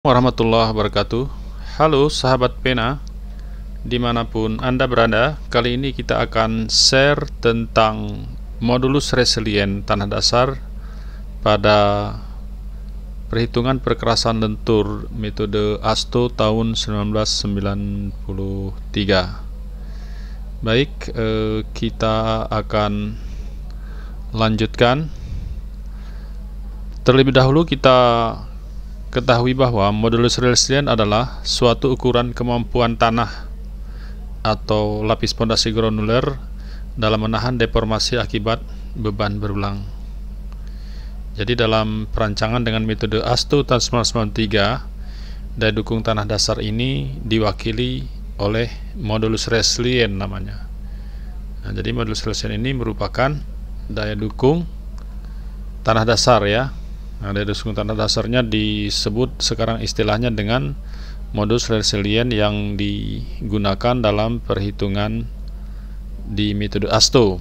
Warahmatullahi wabarakatuh. Halo sahabat pena, dimanapun Anda berada. Kali ini kita akan share tentang modulus resilient tanah dasar pada perhitungan perkerasan lentur metode ASTO tahun 1993. Baik, kita akan lanjutkan. Terlebih dahulu kita ketahui bahwa modulus resilient adalah suatu ukuran kemampuan tanah atau lapis pondasi granuler dalam menahan deformasi akibat beban berulang. Jadi dalam perancangan dengan metode ASTO tahun 1993, daya dukung tanah dasar ini diwakili oleh modulus resilient namanya. Nah, jadi modulus resilient ini merupakan daya dukung tanah dasar ya. Nah, daya dukung tanah dasarnya disebut sekarang istilahnya dengan modulus resilient yang digunakan dalam perhitungan di metode ASTO.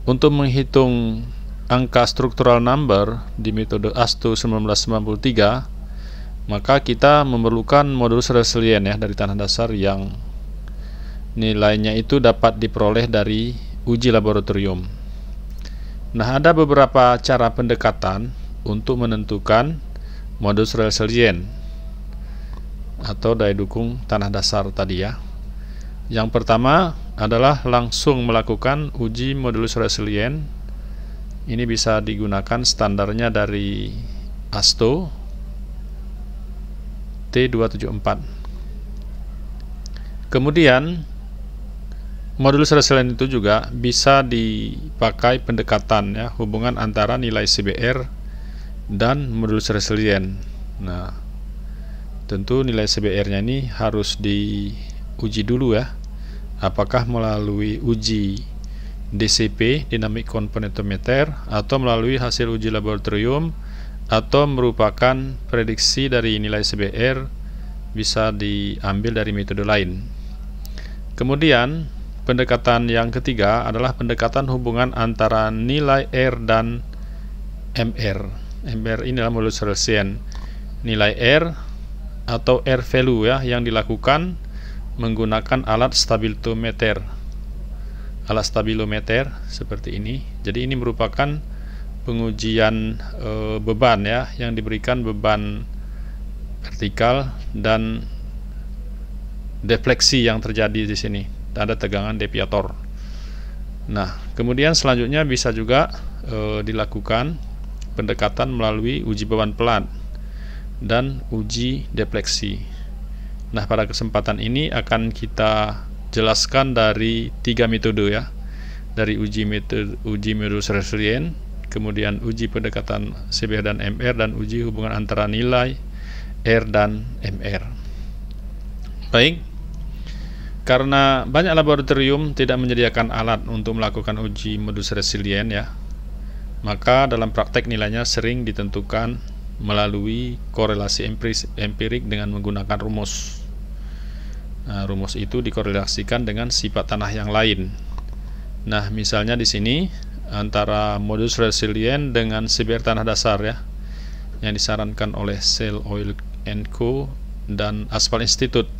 Untuk menghitung angka structural number di metode ASTO 1993, maka kita memerlukan modulus resilient ya dari tanah dasar yang nilainya itu dapat diperoleh dari uji laboratorium. Nah, ada beberapa cara pendekatan untuk menentukan modulus resilient atau daya dukung tanah dasar tadi ya. Yang pertama adalah langsung melakukan uji modulus resilient. Ini bisa digunakan standarnya dari ASTO T274. Kemudian modulus resilient itu juga bisa dipakai pendekatan ya, hubungan antara nilai CBR dan modulus resilient. Nah, tentu nilai CBR-nya ini harus diuji dulu ya. Apakah melalui uji DCP, Dynamic Componentometer, atau melalui hasil uji laboratorium, atau merupakan prediksi dari nilai CBR bisa diambil dari metode lain. Kemudian pendekatan yang ketiga adalah pendekatan hubungan antara nilai R dan MR. MR ini adalah modulus resilient. Nilai R atau R value ya yang dilakukan menggunakan alat stabilometer. Alat stabilometer seperti ini. Jadi ini merupakan pengujian beban ya, yang diberikan beban vertikal dan defleksi yang terjadi di sini. Ada tegangan deviator. Nah, kemudian selanjutnya bisa juga dilakukan pendekatan melalui uji beban pelat dan uji defleksi. Nah, pada kesempatan ini akan kita jelaskan dari 3 metode ya. Dari uji modulus resilient, kemudian uji pendekatan CBR dan MR, dan uji hubungan antara nilai R dan MR. Baik. Karena banyak laboratorium tidak menyediakan alat untuk melakukan uji modulus resilient ya, maka dalam praktek nilainya sering ditentukan melalui korelasi empirik dengan menggunakan rumus. Nah, rumus itu dikorelasikan dengan sifat tanah yang lain. Nah, misalnya di sini antara modulus resilient dengan CBR tanah dasar ya, yang disarankan oleh Shell Oil & Co dan Asphalt Institute.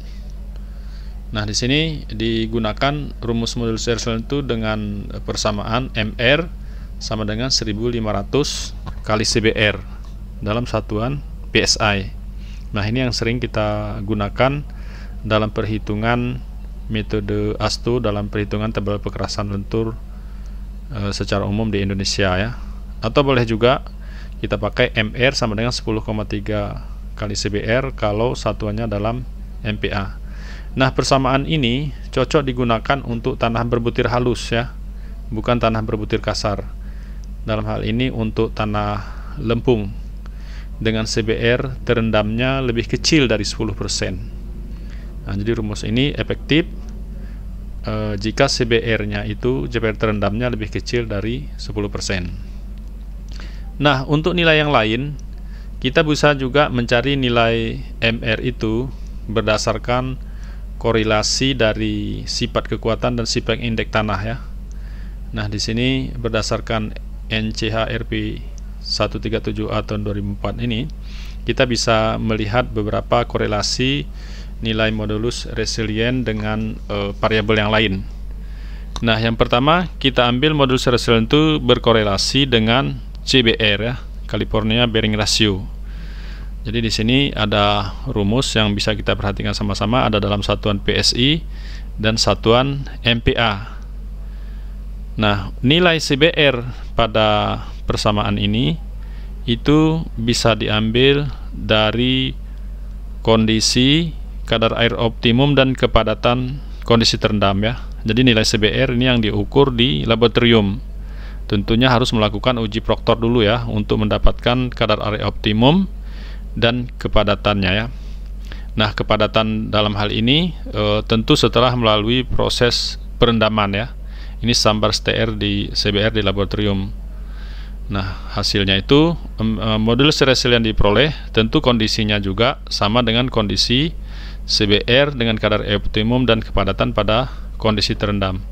Nah, di sini digunakan rumus modulus resilient itu dengan persamaan MR sama dengan 1500 kali CBR dalam satuan PSI. Nah, ini yang sering kita gunakan dalam perhitungan metode ASTO dalam perhitungan tebal perkerasan lentur secara umum di Indonesia ya. Atau boleh juga kita pakai MR sama dengan 10,3 kali CBR kalau satuannya dalam MPa. Nah, persamaan ini cocok digunakan untuk tanah berbutir halus ya, bukan tanah berbutir kasar. Dalam hal ini untuk tanah lempung dengan CBR terendamnya lebih kecil dari 10%. Nah, jadi rumus ini efektif jika CBR-nya itu CBR terendamnya lebih kecil dari 10%. Nah, untuk nilai yang lain kita bisa juga mencari nilai MR itu berdasarkan korelasi dari sifat kekuatan dan sifat indeks tanah ya. Nah, di sini berdasarkan NCHRP 137A tahun 2004 ini, kita bisa melihat beberapa korelasi nilai modulus resilient dengan variabel yang lain. Nah, yang pertama kita ambil modulus resilient itu berkorelasi dengan CBR ya, California Bearing Ratio. Jadi di sini ada rumus yang bisa kita perhatikan sama-sama, ada dalam satuan PSI dan satuan MPa. Nah, nilai CBR pada persamaan ini itu bisa diambil dari kondisi kadar air optimum dan kepadatan kondisi terendam ya. Jadi nilai CBR ini yang diukur di laboratorium. Tentunya harus melakukan uji proktor dulu ya untuk mendapatkan kadar air optimum dan kepadatannya ya. Nah, kepadatan dalam hal ini tentu setelah melalui proses perendaman ya. Ini sambar STR di CBR di laboratorium. Nah, hasilnya itu modulus resilient diperoleh, tentu kondisinya juga sama dengan kondisi CBR dengan kadar air optimum dan kepadatan pada kondisi terendam.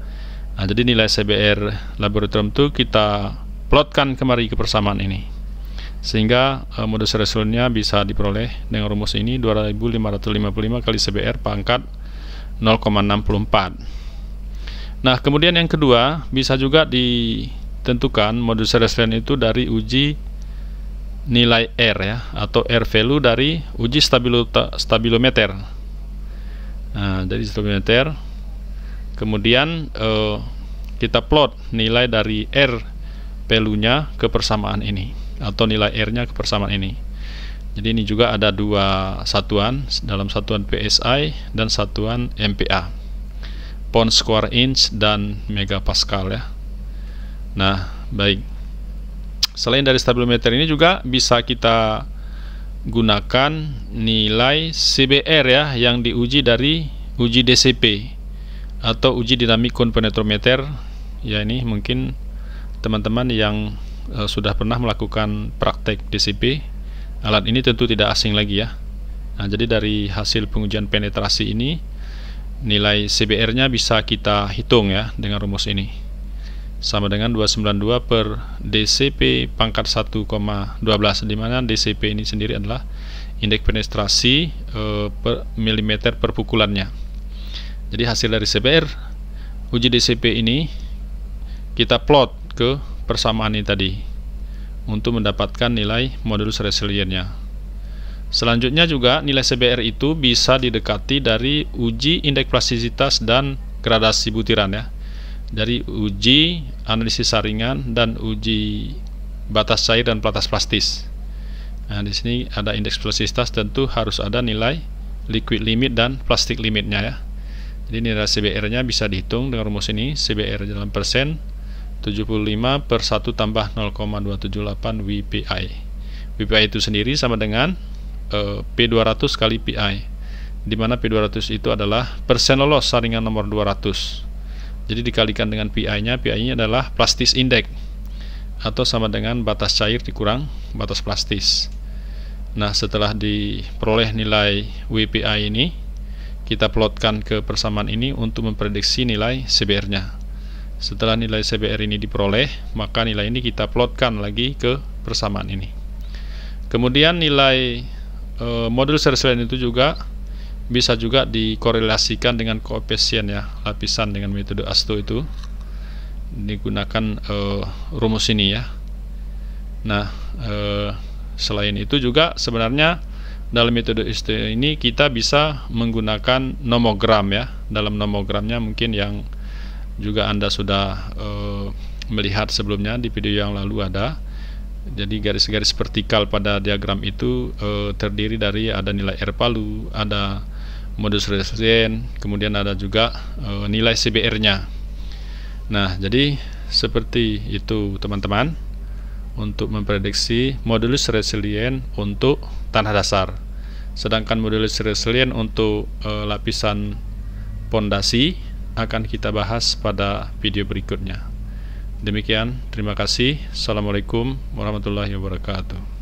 Nah, jadi nilai CBR laboratorium itu kita plotkan kemari ke persamaan ini, sehingga modulus resilientnya bisa diperoleh dengan rumus ini 2555 kali CBR pangkat 0,64. Nah, kemudian yang kedua bisa juga ditentukan modulus resilient itu dari uji nilai R ya, atau R value dari uji stabilometer. Nah, dari stabilometer kemudian kita plot nilai dari R value-nya ke persamaan ini, atau nilai R-nya ke persamaan ini. Jadi ini juga ada dua satuan, dalam satuan PSI dan satuan MPa, pound square inch dan megapascal ya. Nah, baik. Selain dari stabilometer ini juga bisa kita gunakan nilai CBR ya, yang diuji dari uji DCP atau uji dinamik konpenetrometer ya. Ini mungkin teman-teman yang sudah pernah melakukan praktek DCP, alat ini tentu tidak asing lagi ya. Nah, jadi dari hasil pengujian penetrasi ini nilai CBR-nya bisa kita hitung ya dengan rumus ini, sama dengan 292 per DCP pangkat 1,12, di mana DCP ini sendiri adalah indeks penetrasi per milimeter per pukulannya. Jadi hasil dari CBR uji DCP ini kita plot ke persamaan ini tadi untuk mendapatkan nilai modulus resilientnya. Selanjutnya juga nilai CBR itu bisa didekati dari uji indeks plastisitas dan gradasi butiran ya, dari uji analisis saringan dan uji batas cair dan batas plastis. Nah, di sini ada indeks plastisitas, tentu harus ada nilai liquid limit dan plastic limitnya ya. Jadi nilai CBR-nya bisa dihitung dengan rumus ini, CBR dalam persen 75 per 1 tambah 0,278 WPI. WPI itu sendiri sama dengan P200 kali PI, di mana P200 itu adalah persen lolos saringan nomor 200. Jadi dikalikan dengan PI-nya, PI-nya adalah plastis index, atau sama dengan batas cair dikurang batas plastis. Nah, setelah diperoleh nilai WPI ini, kita plotkan ke persamaan ini untuk memprediksi nilai CBR-nya. Setelah nilai CBR ini diperoleh, maka nilai ini kita plotkan lagi ke persamaan ini. Kemudian nilai modulus resilient itu juga bisa juga dikorelasikan dengan koefisien ya, lapisan dengan metode ASTO itu digunakan rumus ini ya. Nah, selain itu juga sebenarnya dalam metode ASTO ini kita bisa menggunakan nomogram ya. Dalam nomogramnya mungkin yang juga Anda sudah melihat sebelumnya di video yang lalu ada. Jadi garis-garis vertikal pada diagram itu terdiri dari ada nilai R palu, ada modulus resilient, kemudian ada juga nilai CBR-nya. Nah, jadi seperti itu teman-teman untuk memprediksi modulus resilient untuk tanah dasar. Sedangkan modulus resilient untuk lapisan pondasi akan kita bahas pada video berikutnya. Demikian, terima kasih. Assalamualaikum warahmatullahi wabarakatuh.